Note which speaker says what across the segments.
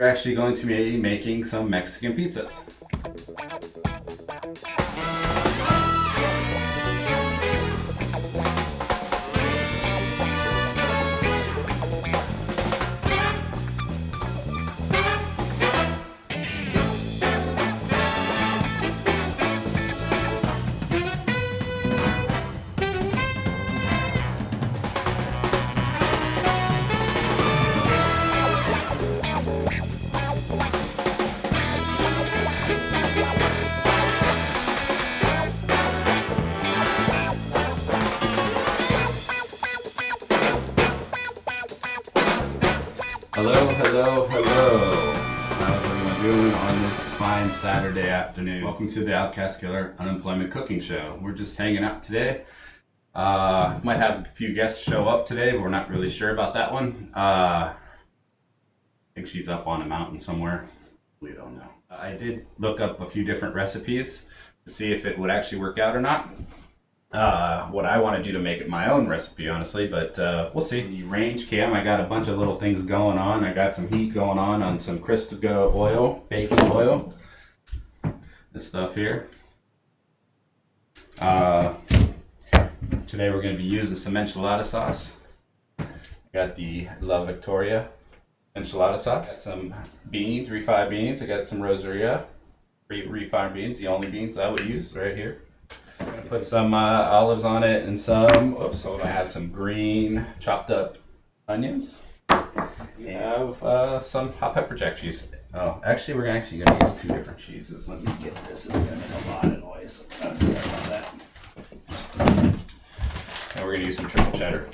Speaker 1: We're actually going to be making some Mexican pizzas. Hello. How's everyone doing on this fine Saturday afternoon? Welcome to the Outcast Killer Unemployment Cooking Show. We're just hanging out today. Might have a few guests show up today, but we're not really sure about that one. I think she's up on a mountain somewhere. We don't know. I did look up a few different recipes to see if it would actually work out or not. What I want to do to make it my own recipe, honestly, but we'll see. The range cam, I got a bunch of little things going on. I got some heat going on some Crisco oil, baking oil, this stuff here. Today we're going to be using some enchilada sauce. I got the La Victoria enchilada sauce. Got some beans, refried beans. I got some Rosaria refried beans, the only beans I would use right here. Put some olives on it and some, I have some green chopped up onions. We have some hot pepper jack cheese. Oh, actually we're gonna use two different cheeses. Let me get this. This is gonna make a lot of noise. I'm sorry about that. And we're gonna use some triple cheddar.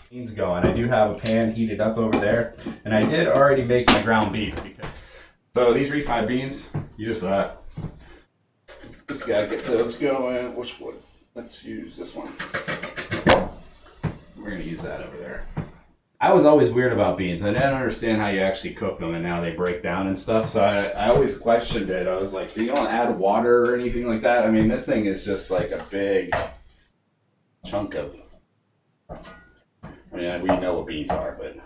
Speaker 1: Beans going. I do have a pan heated up over there, and I did already make my ground beef. So these refried beans, you just gotta get those going. Which one? Let's use this one. We're gonna use that over there. I was always weird about beans. I didn't understand how you actually cook them and how they break down and stuff. So I always questioned it. I was like, do you don't add water or anything like that? I mean, this thing is just like a big chunk of, I mean, we know what beans are, but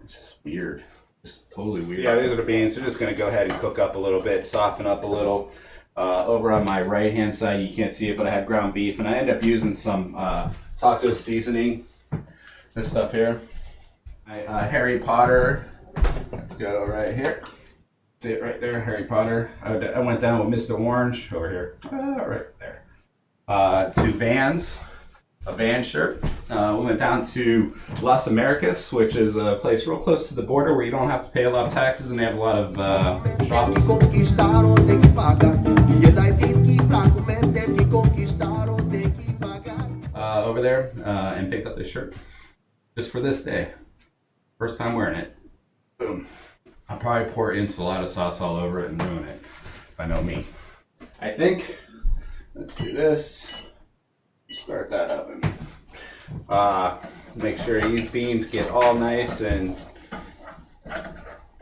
Speaker 1: it's just weird. Just totally weird. So yeah, these are the beans. We're just gonna go ahead and cook up a little bit, soften up a little. Over on my right hand side, you can't see it, but I had ground beef, and I ended up using some taco seasoning. This stuff here. Harry Potter. Let's go right here. See it right there, Harry Potter. I went down with Mr. Orange over here. Right there. Two Vans. A Van shirt. We went down to Las Americas, which is a place real close to the border where you don't have to pay a lot of taxes and they have a lot of shops. Over there and picked up this shirt just for this day. First time wearing it. Boom. I'll probably pour enchilada sauce all over it and ruin it, if I know me. I think, let's do this. Start that oven. Make sure these beans get all nice and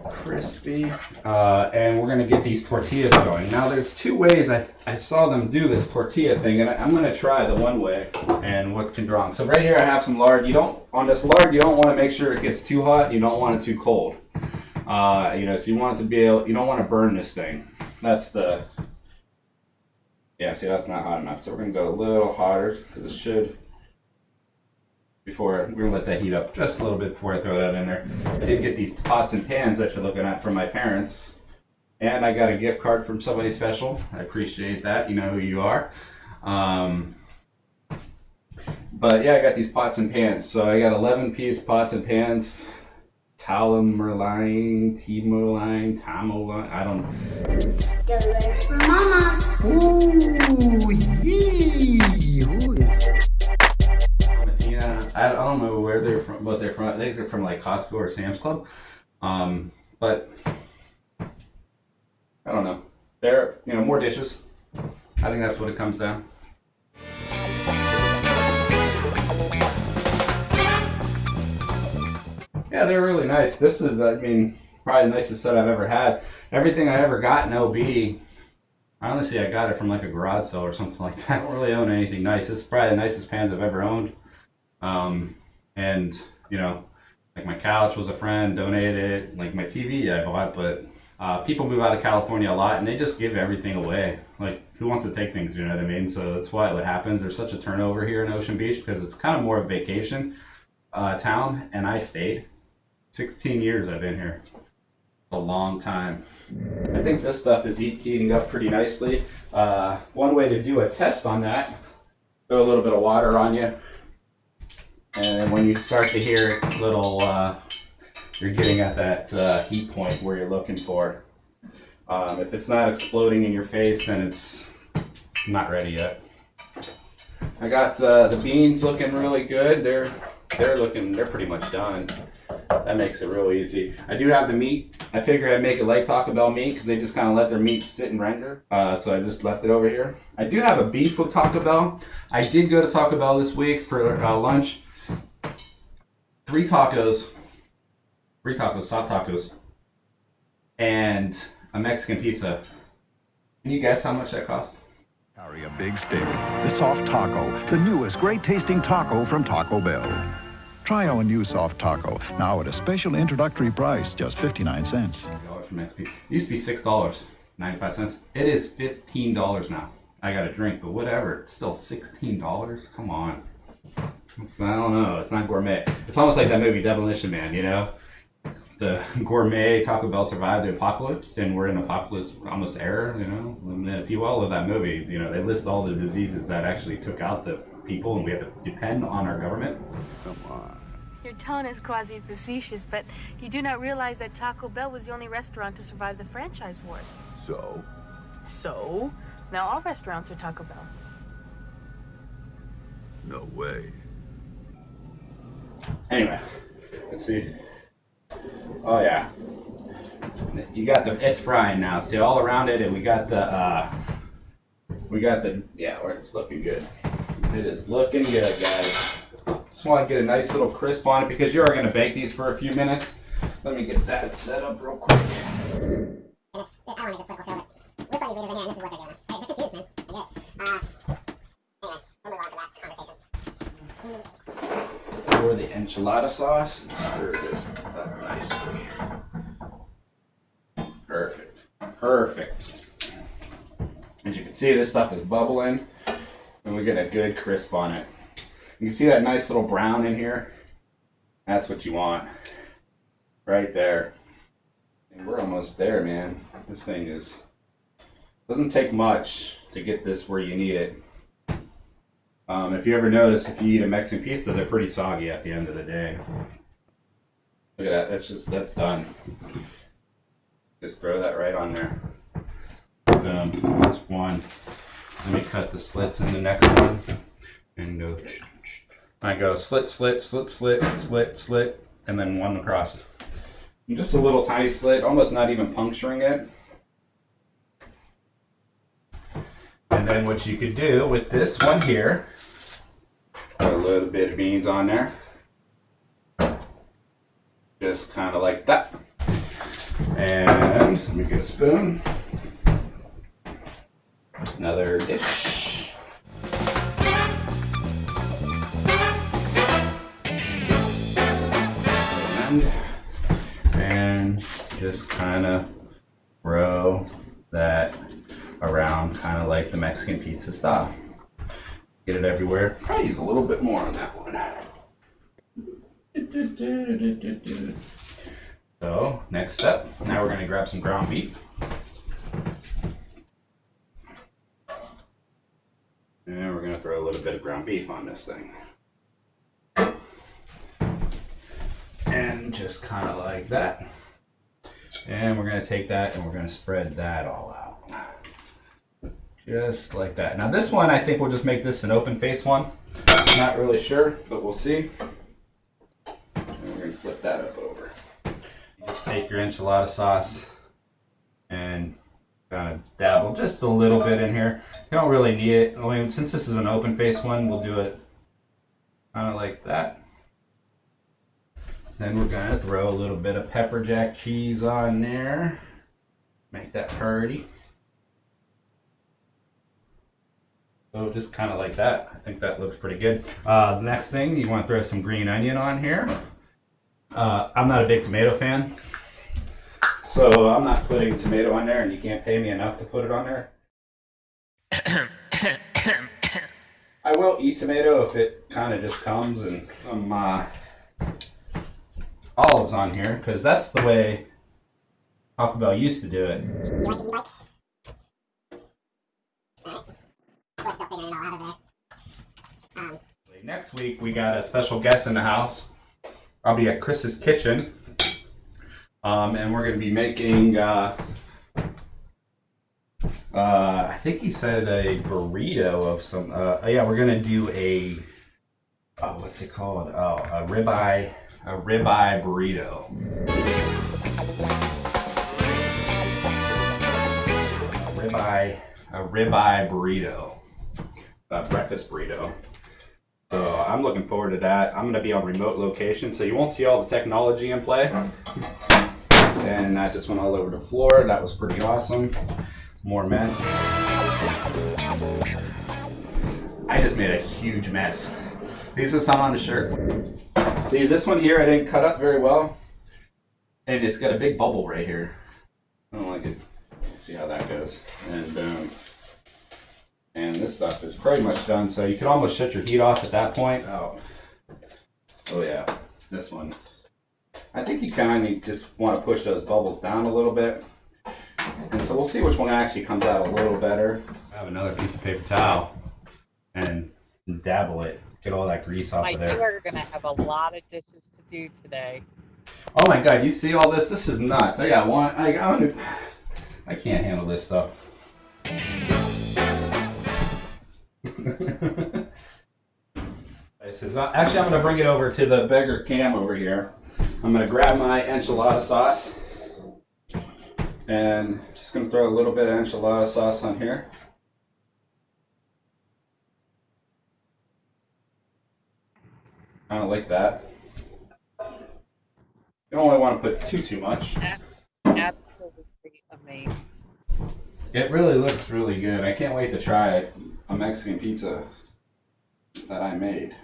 Speaker 1: crispy. And we're gonna get these tortillas going. Now there's two ways I saw them do this tortilla thing, and I'm gonna try the one way and what can go wrong. So right here I have some lard. On this lard, you don't want to make sure it gets too hot, you don't want it too cold. So you want it to be you don't want to burn this thing. That's the, yeah, see, that's not hot enough. So we're gonna go a little hotter because it should. We're gonna let that heat up just a little bit before I throw that in there. I did get these pots and pans that you're looking at from my parents, and I got a gift card from somebody special. I appreciate that. You know who you are. But yeah, I got these pots and pans. So I got 11-piece pots and pans. Tamerlane, I don't know.
Speaker 2: Get ready for mamas.
Speaker 3: Ooh, yee!
Speaker 1: I don't know where they're from, what they're from. I think they're from like Costco or Sam's Club. But I don't know. They're, more dishes. I think that's what it comes down. Yeah, they're really nice. This is, probably the nicest set I've ever had. Everything I ever got in OB, honestly, I got it from like a garage sale or something like that. I don't really own anything nice. This is probably the nicest pans I've ever owned. And, Like my couch was a friend donated it. Like my TV I bought, but people move out of California a lot and they just give everything away. Like who wants to take things? You know what I mean? So that's why what happens. There's such a turnover here in Ocean Beach because it's kind of more of a vacation town, and I stayed. 16 years I've been here. A long time. I think this stuff is heating up pretty nicely. One way to do a test on that, throw a little bit of water on you, and when you start to hear it, you're getting at that heat point where you're looking for. If it's not exploding in your face, then it's not ready yet. I got the beans looking really good. They're pretty much done. That makes it real easy. I do have the meat. I figured I'd make it like Taco Bell meat because they just kind of let their meat sit and render. So I just left it over here. I do have a beef with Taco Bell. I did go to Taco Bell this week for lunch. 3 tacos, soft tacos, and a Mexican pizza. Can you guess how much that cost?
Speaker 4: Carry a big stick. The Soft Taco, the newest great tasting taco from Taco Bell. Try our new Soft Taco, now at a special introductory price, just 59 cents.
Speaker 1: For Mexican pizza. It used to be $6.95. It is $15 now. I got a drink, but whatever. It's still $16. Come on. I don't know. It's not gourmet. It's almost like that movie Demolition Man, you know? The gourmet Taco Bell survived the apocalypse, and we're in apocalypse almost era, you know? And if you all of that movie, you know, they list all the diseases that actually took out the people, and we have to depend on our government.
Speaker 4: Come on.
Speaker 5: Your tone is quasi-facetious, but you do not realize that Taco Bell was the only restaurant to survive the franchise wars.
Speaker 4: So?
Speaker 5: So, now all restaurants are Taco Bell.
Speaker 4: No way.
Speaker 1: Anyway, let's see. Oh yeah, you got it's frying now. See all around it, and we got the yeah, it's looking good. It is looking good, guys. Just want to get a nice little crisp on it because you are going to bake these for a few minutes. Let me get that set up real quick.
Speaker 6: I want to make this quick, show it. We're putting these leaders in here, and this is what they're giving us. They're confused, man. I get it. Anyway, we'll move on to that conversation.
Speaker 1: Pour the enchilada sauce and stir this up nicely. Perfect. Perfect. As you can see, this stuff is bubbling, and we get a good crisp on it. You can see that nice little brown in here? That's what you want. Right there. And we're almost there, man. This thing doesn't take much to get this where you need it. If you ever notice, if you eat a Mexican pizza, they're pretty soggy at the end of the day. Look at that. That's done. Just throw that right on there. Boom. That's one. Let me cut the slits in the next one. And go. I go slit, slit, slit, slit, slit, slit, and then one across. And just a little tiny slit, almost not even puncturing it. And then what you could do with this one here, put a little bit of beans on there. Just kind of like that. And let me get a spoon. Another dish. And just kind of roll that around, kind of like the Mexican pizza style. Get it everywhere. Probably use a little bit more on that one. So, next step. Now we're going to grab some ground beef. And we're going to throw a little bit of ground beef on this thing. And just kind of like that. And we're going to take that and we're going to spread that all out. Just like that. Now this one, I think we'll just make this an open face one. Not really sure, but we'll see. And we're going to flip that up over. You just take your enchilada sauce and kind of dabble just a little bit in here. You don't really need it. I mean, since this is an open face one, we'll do it kind of like that. Then we're going to throw a little bit of pepper jack cheese on there. Make that pretty. So just kind of like that. I think that looks pretty good. The next thing, you want to throw some green onion on here. I'm not a big tomato fan, so I'm not putting tomato on there, and you can't pay me enough to put it on there. I will eat tomato if it kind of just comes and some olives on here, because that's the way Taco Bell used to do it.
Speaker 6: You like the e-bike? Alright. We're still figuring it all out over there.
Speaker 1: Next week we got a special guest in the house. I'll be at Chris's kitchen, and we're going to be making. I think he said a burrito of some. Yeah, we're going to do a. Oh, what's it called? Oh, a ribeye burrito. A ribeye burrito. A breakfast burrito. So I'm looking forward to that. I'm going to be on remote location, so you won't see all the technology in play. And I just went all over the floor. That was pretty awesome. More mess. I just made a huge mess. These are some on the shirt. See, this one here I didn't cut up very well. And it's got a big bubble right here. I don't like it. See how that goes. And boom. And this stuff is pretty much done, so you can almost shut your heat off at that point. Oh yeah, this one. I think you kind of just want to push those bubbles down a little bit. And so we'll see which one actually comes out a little better. I have another piece of paper towel and dabble it, get all that grease off of there.
Speaker 7: You are going to have a lot of dishes to do today.
Speaker 1: Oh my God, you see all this? This is nuts. I got one. I can't handle this stuff. Actually, I'm going to bring it over to the bigger cam over here. I'm going to grab my enchilada sauce and just going to throw a little bit of enchilada sauce on here. Kind of like that. You don't really want to put too much.
Speaker 7: Absolutely amazing.
Speaker 1: It really looks really good. I can't wait to try a Mexican pizza that I made.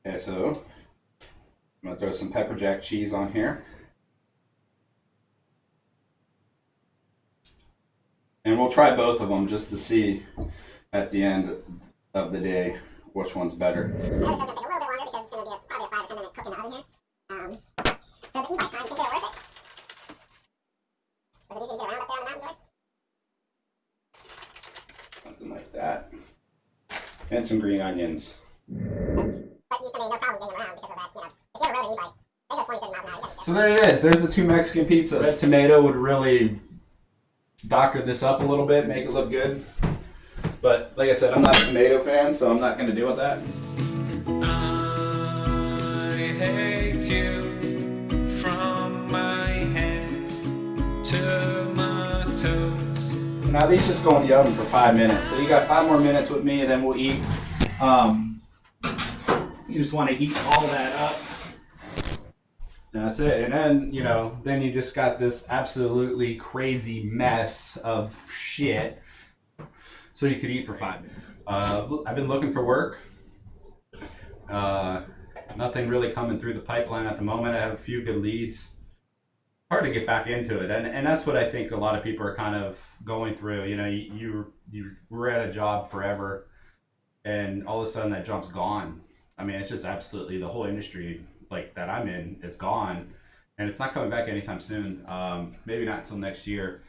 Speaker 1: Okay, so I'm gonna throw some pepper jack cheese on here. And we'll try both of them just to see at the end of the day which one's better.
Speaker 6: I know this is going to take a little bit longer because it's going to be probably a 5 or 10 minute cook in the oven here. So the e-bike time, you think they were worth it? Was it easy to get around up there on the mountain, Joy?
Speaker 1: Something like that. And some green onions.
Speaker 6: But you can make no problem getting around because of that, you know. If you have a road e-bike, they go 20, 30 miles an hour. You gotta be
Speaker 1: So there it is. There's the two Mexican pizzas. Red tomato would really doctor this up a little bit, make it look good. But like I said, I'm not a tomato fan, so I'm not going to deal with that.
Speaker 8: I hate you from my head to my toes.
Speaker 1: Now these just go in the oven for 5 minutes. So you got 5 more minutes with me, and then we'll eat. You just want to eat all that up. That's it. And then, you know, then you just got this absolutely crazy mess of shit. So you could eat for 5 minutes. I've been looking for work. Nothing really coming through the pipeline at the moment. I have a few good leads. Hard to get back into it, and that's what I think a lot of people are kind of going through. You know, you were at a job forever, and all of a sudden that job's gone. I mean, it's just absolutely the whole industry like that I'm in is gone, and it's not coming back anytime soon. Maybe not until next year.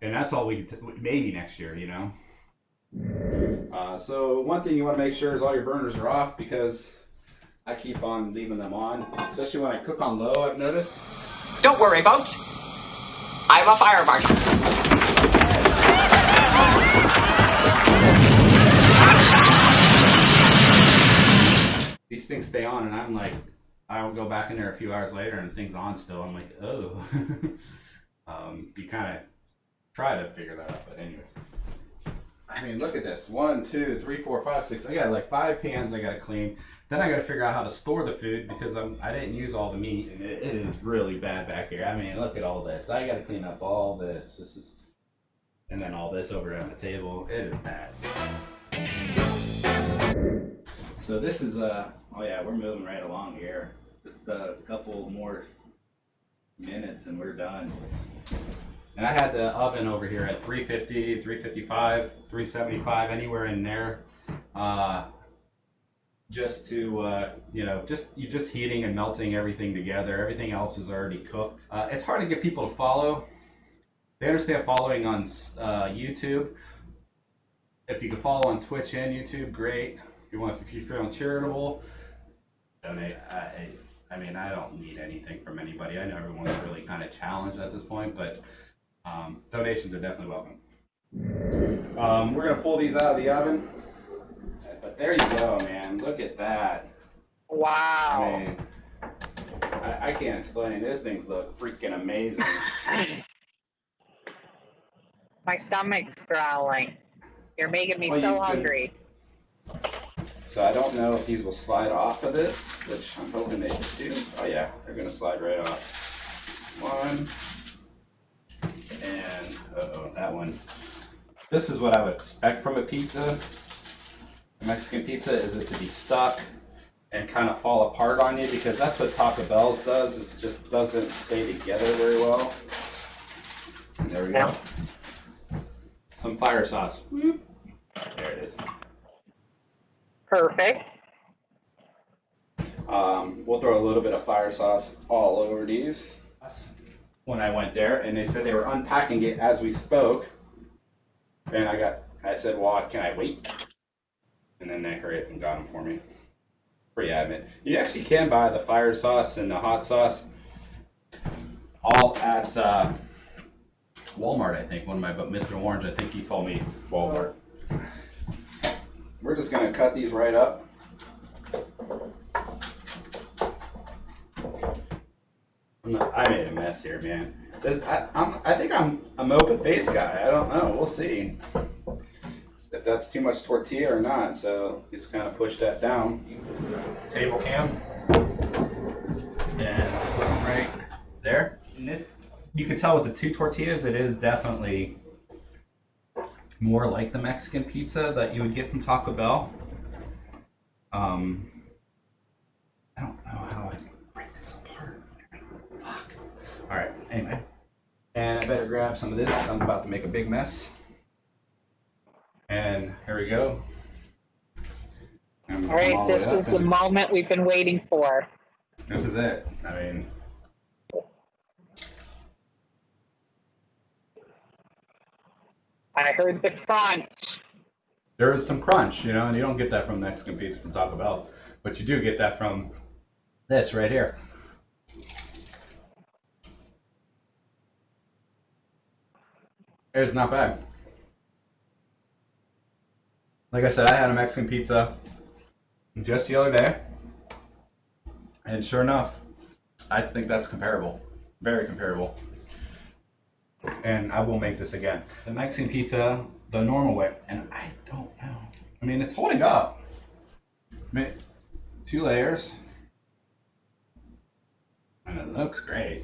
Speaker 1: And that's all maybe next year, you know. So one thing you want to make sure is all your burners are off, because I keep on leaving them on, especially when I cook on low, I've noticed.
Speaker 9: Don't worry, folks. I'm a fire marshal.
Speaker 1: These things stay on, and I'm like, I will go back in there a few hours later and things on still. I'm like, oh. You kind of try to figure that out, but anyway. I mean, look at this. 1, 2, 3, 4, 5, 6. I got like 5 pans I got to clean. Then I got to figure out how to store the food because I didn't use all the meat, and it is really bad back here. I mean, look at all this. I got to clean up all this. This is, and then all this over on the table. It is bad. So this is Oh yeah, we're moving right along here. Just a couple more minutes and we're done. And I had the oven over here at 350, 355, 375, anywhere in there. Just to, you're just heating and melting everything together. Everything else is already cooked. It's hard to get people to follow. They understand following on YouTube. If you can follow on Twitch and YouTube, great. If you're feeling charitable, donate. I mean, I don't need anything from anybody. I know everyone's really kind of challenged at this point, but donations are definitely welcome. We're gonna pull these out of the oven. But there you go, man. Look at that.
Speaker 7: Wow.
Speaker 1: I mean, I can't explain. These things look freaking amazing.
Speaker 7: My stomach's growling. You're making me so hungry.
Speaker 1: So I don't know if these will slide off of this, which I'm hoping they do. Oh yeah, they're gonna slide right off. One. And, that one. This is what I would expect from a pizza. Mexican pizza is it to be stuck and kind of fall apart on you, because that's what Taco Bell's does. It just doesn't stay together very well. And there we go. Some fire sauce. There it is.
Speaker 7: Perfect.
Speaker 1: We'll throw a little bit of fire sauce all over these. When I went there, and they said they were unpacking it as we spoke, and I said, well, can I wait? And then they hurried up and got them for me. Pretty adamant. You actually can buy the fire sauce and the hot sauce all at Walmart, I think. But Mr. Orange, I think he told me Walmart. We're just gonna cut these right up. I made a mess here, man. I think I'm an open face guy. I don't know. We'll see if that's too much tortilla or not. So just kind of push that down. Table cam. And right there. And this, you can tell with the two tortillas, it is definitely more like the Mexican pizza that you would get from Taco Bell. I don't know how I can break this apart. Fuck. All right. Anyway, and I better grab some of this. I'm about to make a big mess. And here we go.
Speaker 7: All right, this is the moment we've been waiting for.
Speaker 1: This is it. I mean,
Speaker 7: I heard the crunch.
Speaker 1: there is some crunch, and you don't get that from Mexican pizza from Taco Bell, but you do get that from this right here. It's not bad. Like I said, I had a Mexican pizza just the other day, and sure enough, I think that's comparable. Very comparable. And I will make this again. The Mexican pizza, the normal way, and I don't know. I mean, it's holding up. I mean, 2 layers, and it looks great.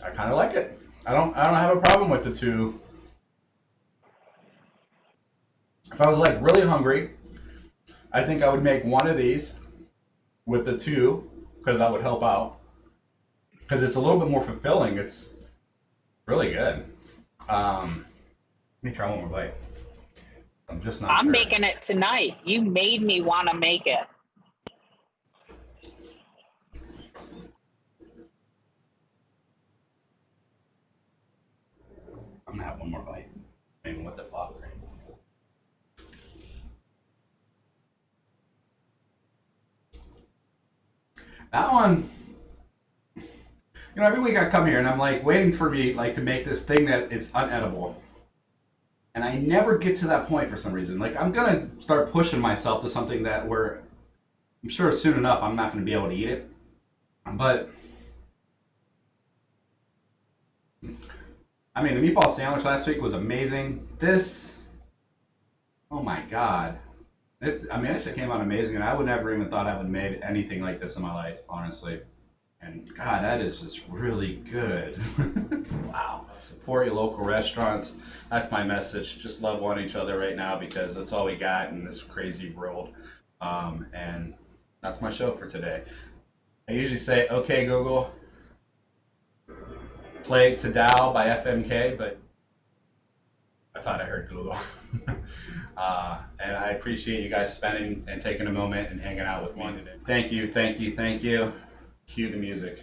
Speaker 1: I kind of like it. I don't have a problem with the two. If I was like really hungry, I think I would make one of these with the two, because that would help out. Because it's a little bit more fulfilling. It's really good. Let me try one more bite. I'm just not
Speaker 7: I'm
Speaker 1: sure.
Speaker 7: making it tonight. You made me want to make it.
Speaker 1: I'm gonna have one more bite. Maybe with the fuck, right? That one, every week I come here and I'm like waiting for me like to make this thing that is unedible. And I never get to that point for some reason. Like I'm gonna start pushing myself to something that where I'm sure soon enough I'm not gonna be able to eat it. But I mean, the meatball sandwich last week was amazing. This, oh my God. It actually came out amazing, and I would never even thought I would have made anything like this in my life, honestly. And God, that is just really good. Wow. Support your local restaurants. That's my message. Just love on each other right now because that's all we got in this crazy world. And that's my show for today. I usually say, okay, Google, play To Dow by FMK, but I thought I heard Google. And I appreciate you guys spending and taking a moment and hanging out with me today. Thank you, thank you, thank you. Cue the music.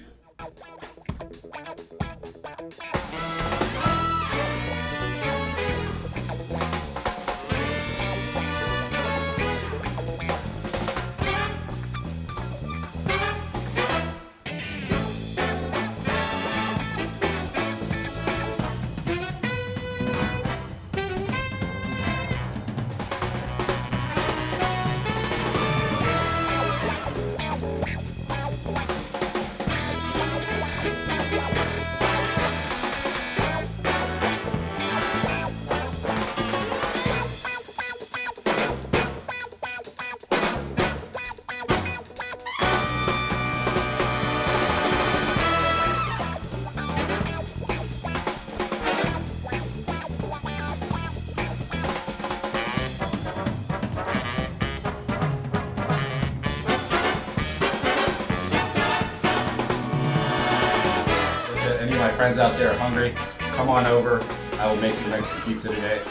Speaker 1: Any of my friends out there are hungry, come on over. I will make you Mexican pizza today.